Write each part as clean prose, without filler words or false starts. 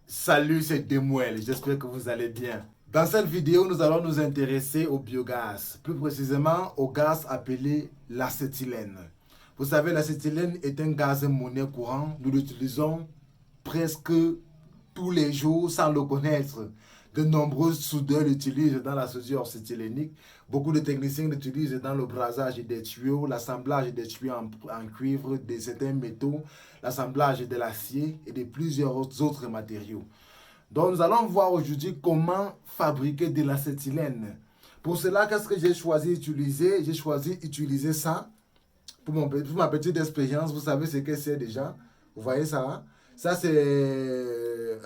Salut, c'est Demuel, j'espère que vous allez bien. Dans cette vidéo, nous allons nous intéresser au biogaz, plus précisément au gaz appelé l'acétylène. Vous savez, l'acétylène est un gaz monnaie courant, nous l'utilisons presque tous les jours sans le connaître. De nombreux soudeurs l'utilisent dans la soudure acétylénique. Beaucoup de techniciens l'utilisent dans le brasage des tuyaux, l'assemblage des tuyaux en cuivre, de certains métaux, l'assemblage de l'acier et de plusieurs autres matériaux. Donc nous allons voir aujourd'hui comment fabriquer de l'acétylène. Pour cela, qu'est-ce que j'ai choisi d'utiliser? J'ai choisi d'utiliser ça pour ma petite expérience. Vous savez ce que c'est déjà. Vous voyez ça, hein? Ça, c'est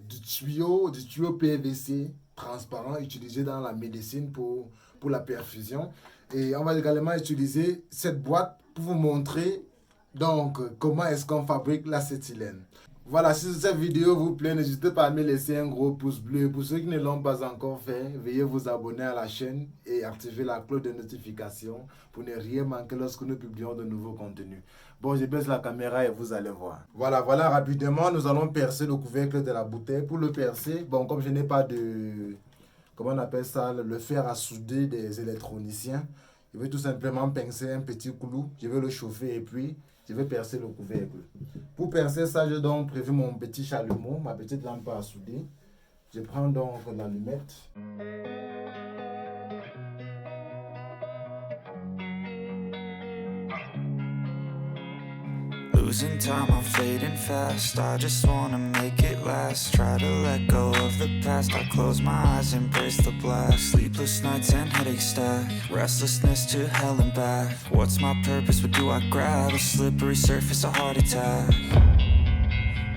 du tuyau PVC transparent utilisé dans la médecine pour la perfusion. Et on va également utiliser cette boîte pour vous montrer donc comment est-ce qu'on fabrique l'acétylène. Voilà, si cette vidéo vous plaît, n'hésitez pas à me laisser un gros pouce bleu. Pour ceux qui ne l'ont pas encore fait, veuillez vous abonner à la chaîne et activer la cloche de notification pour ne rien manquer lorsque nous publions de nouveaux contenus. Bon, je baisse la caméra et vous allez voir. Voilà, rapidement, nous allons percer le couvercle de la bouteille. Pour le percer, bon, comme je n'ai pas de, comment on appelle ça, le fer à souder des électroniciens, je vais tout simplement pincer un petit clou, je vais le chauffer et puis je vais percer le couvercle. Pour percer ça, j'ai donc prévu mon petit chalumeau, ma petite lampe à souder. Je prends donc l'allumette. Losing time, I'm fading fast. I just wanna make it last. Try to let go of the past. I close my eyes, embrace the blast. Sleepless nights and headaches stack. Restlessness to hell and back. What's my purpose? What do I grab? A slippery surface, a heart attack.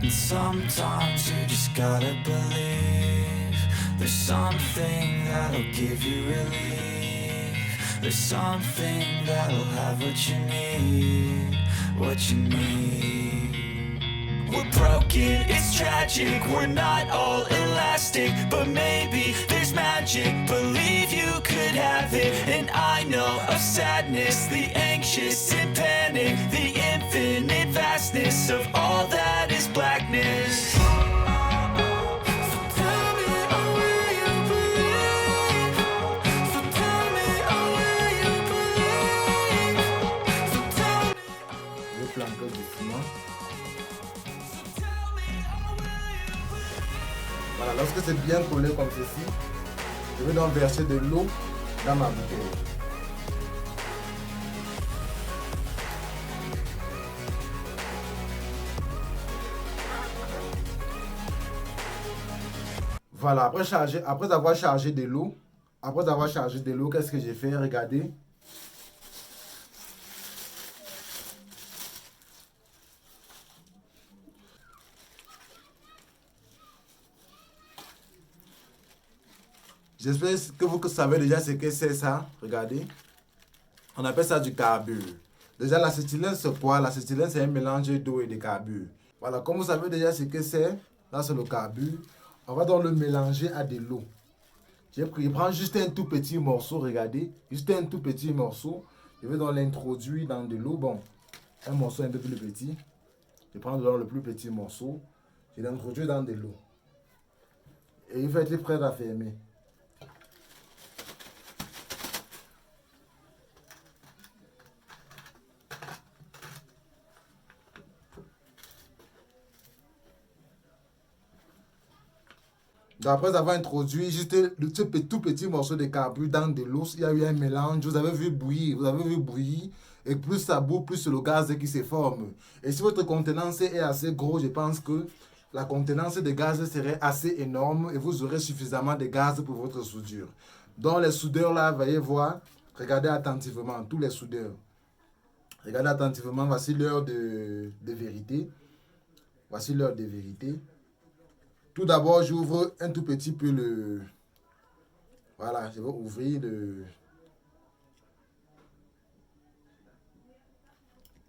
And sometimes you just gotta believe there's something that'll give you relief. There's something that'll have what you need. What you need. We're broken, it's tragic. We're not all elastic, but maybe there's magic. Believe you could have it. And I know of sadness, the anxious and panic, the infinite vastness of all that is blackness. Voilà, lorsque c'est bien collé comme ceci, je vais donc verser de l'eau dans ma bouteille. Voilà, après avoir chargé de l'eau, qu'est-ce que j'ai fait? Regardez. J'espère que vous savez déjà ce que c'est ça. Regardez. On appelle ça du carbure. Déjà, l'acétylène, c'est quoi? L'acétylène, c'est un mélange d'eau et de carbure. Voilà, comme vous savez déjà ce que c'est, là, c'est le carbure. On va donc le mélanger à de l'eau. Je prends juste un tout petit morceau, regardez. Juste un tout petit morceau. Je vais donc l'introduire dans de l'eau. Bon, un morceau un peu plus petit. Je prends donc le plus petit morceau. Je l'introduis dans de l'eau. Et il faut être prêt à fermer. Après avoir introduit juste ce tout petit morceau de carbure dans de l'eau, il y a eu un mélange, vous avez vu bouillir, et plus ça bout, plus le gaz qui se forme. Et si votre contenance est assez gros, je pense que la contenance de gaz serait assez énorme et vous aurez suffisamment de gaz pour votre soudure. Donc les soudeurs là, veuillez voir, regardez attentivement, tous les soudeurs. Regardez attentivement, voici l'heure de vérité. Voici l'heure de vérité. Tout d'abord, j'ouvre un tout petit peu le... Voilà, je vais ouvrir le...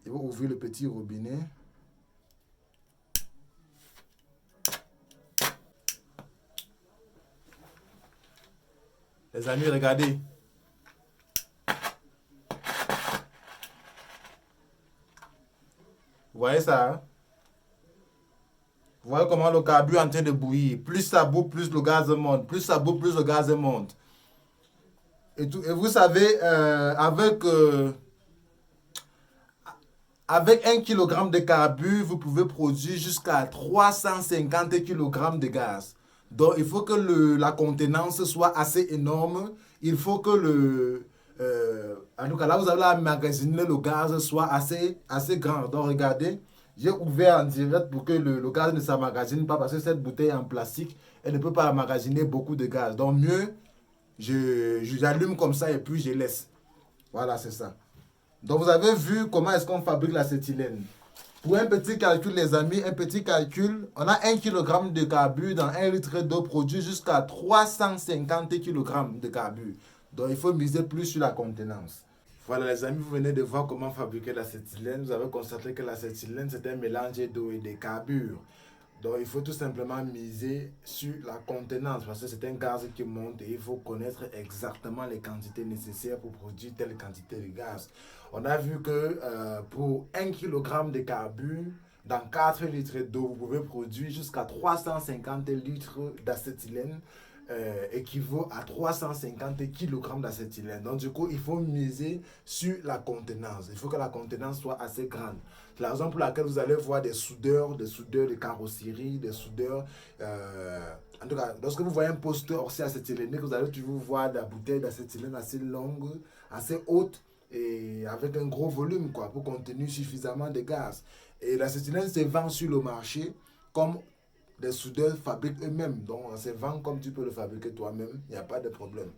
Je vais ouvrir le petit robinet. Les amis, regardez. Vous voyez ça, hein? Vous voyez comment le carburant est en train de bouillir. Plus ça bout, plus le gaz monte. Plus ça bout, plus le gaz monte. Et vous savez, avec 1 kg de carburant, vous pouvez produire jusqu'à 350 kg de gaz. Donc, il faut que la contenance soit assez énorme. Il faut que en tout cas, là, vous allez emmagasiner le gaz soit assez grand. Donc, regardez, j'ai ouvert en direct pour que le gaz ne s'emmagasine pas parce que cette bouteille en plastique, elle ne peut pas emmagasiner beaucoup de gaz. Donc, mieux, j'allume comme ça et puis je laisse. Voilà, c'est ça. Donc, vous avez vu comment est-ce qu'on fabrique l'acétylène. Pour un petit calcul, les amis, on a 1 kg de carburant dans 1 litre d'eau produit jusqu'à 350 kg de carburant. Donc, il faut miser plus sur la contenance. Voilà, les amis, vous venez de voir comment fabriquer l'acétylène. Vous avez constaté que l'acétylène, c'est un mélange d'eau et de carburant. Donc, il faut tout simplement miser sur la contenance parce que c'est un gaz qui monte et il faut connaître exactement les quantités nécessaires pour produire telle quantité de gaz. On a vu que pour 1 kg de carburant, dans 4 litres d'eau, vous pouvez produire jusqu'à 350 litres d'acétylène, équivaut à 350 kg d'acétylène. Donc, du coup, il faut miser sur la contenance. Il faut que la contenance soit assez grande. C'est la raison pour laquelle vous allez voir des soudeurs de carrosserie, des soudeurs. En tout cas, lorsque vous voyez un poster aussi acétylénique, vous allez toujours voir la bouteille d'acétylène assez longue, assez haute et avec un gros volume quoi, pour contenir suffisamment de gaz. Et l'acétylène se vend sur le marché comme des soudeurs fabriquent eux-mêmes. Donc, on se vend comme tu peux le fabriquer toi-même, il n'y a pas de problème.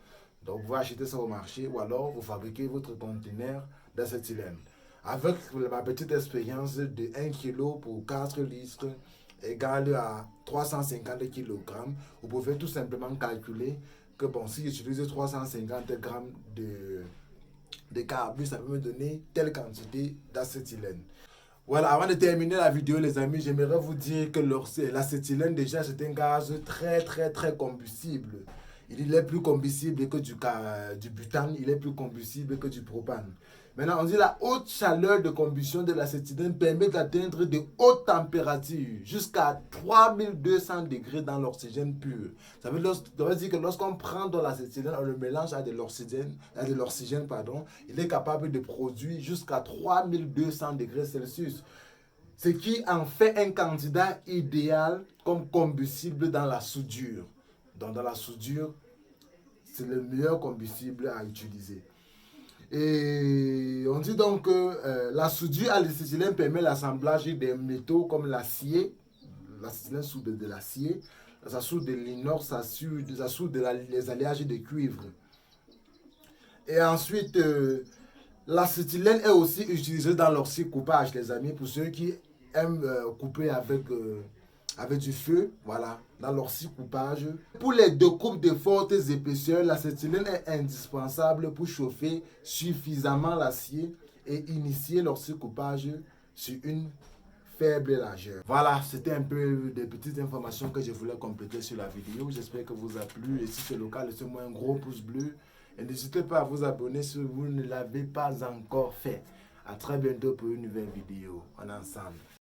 Donc, vous achetez ça au marché ou alors vous fabriquez votre conteneur d'acétylène. Avec ma petite expérience de 1 kg pour 4 litres égale à 350 kg, vous pouvez tout simplement calculer que bon, si j'utilise 350 g de carburant, ça peut me donner telle quantité d'acétylène. Voilà, avant de terminer la vidéo, les amis, j'aimerais vous dire que l'acétylène, déjà, c'est un gaz très combustible. Il est plus combustible que du butane, il est plus combustible que du propane. Maintenant, on dit la haute chaleur de combustion de l'acétylène permet d'atteindre de hautes températures, jusqu'à 3200 degrés dans l'oxygène pur. Ça veut dire que lorsqu'on prend de l'acétylène, on le mélange à de l'oxygène, il est capable de produire jusqu'à 3200 degrés Celsius. Ce qui en fait un candidat idéal comme combustible dans la soudure. Donc dans la soudure, c'est le meilleur combustible à utiliser. Et on dit donc que la soudure à l'acétylène permet l'assemblage des métaux comme l'acier. L'acétylène soude de l'acier, ça soude de l'inox, ça soude les alliages de cuivre. Et ensuite, l'acétylène est aussi utilisé dans l'oxycoupage, les amis, pour ceux qui aiment couper avec du feu, voilà, dans l'oxycoupage. Pour les découpes de fortes épaisseurs, l'acétylène est indispensable pour chauffer suffisamment l'acier et initier l'oxycoupage sur une faible largeur. Voilà, c'était un peu des petites informations que je voulais compléter sur la vidéo. J'espère que vous a plu et si c'est le cas, laissez-moi un gros pouce bleu et n'hésitez pas à vous abonner si vous ne l'avez pas encore fait. À très bientôt pour une nouvelle vidéo. On est ensemble.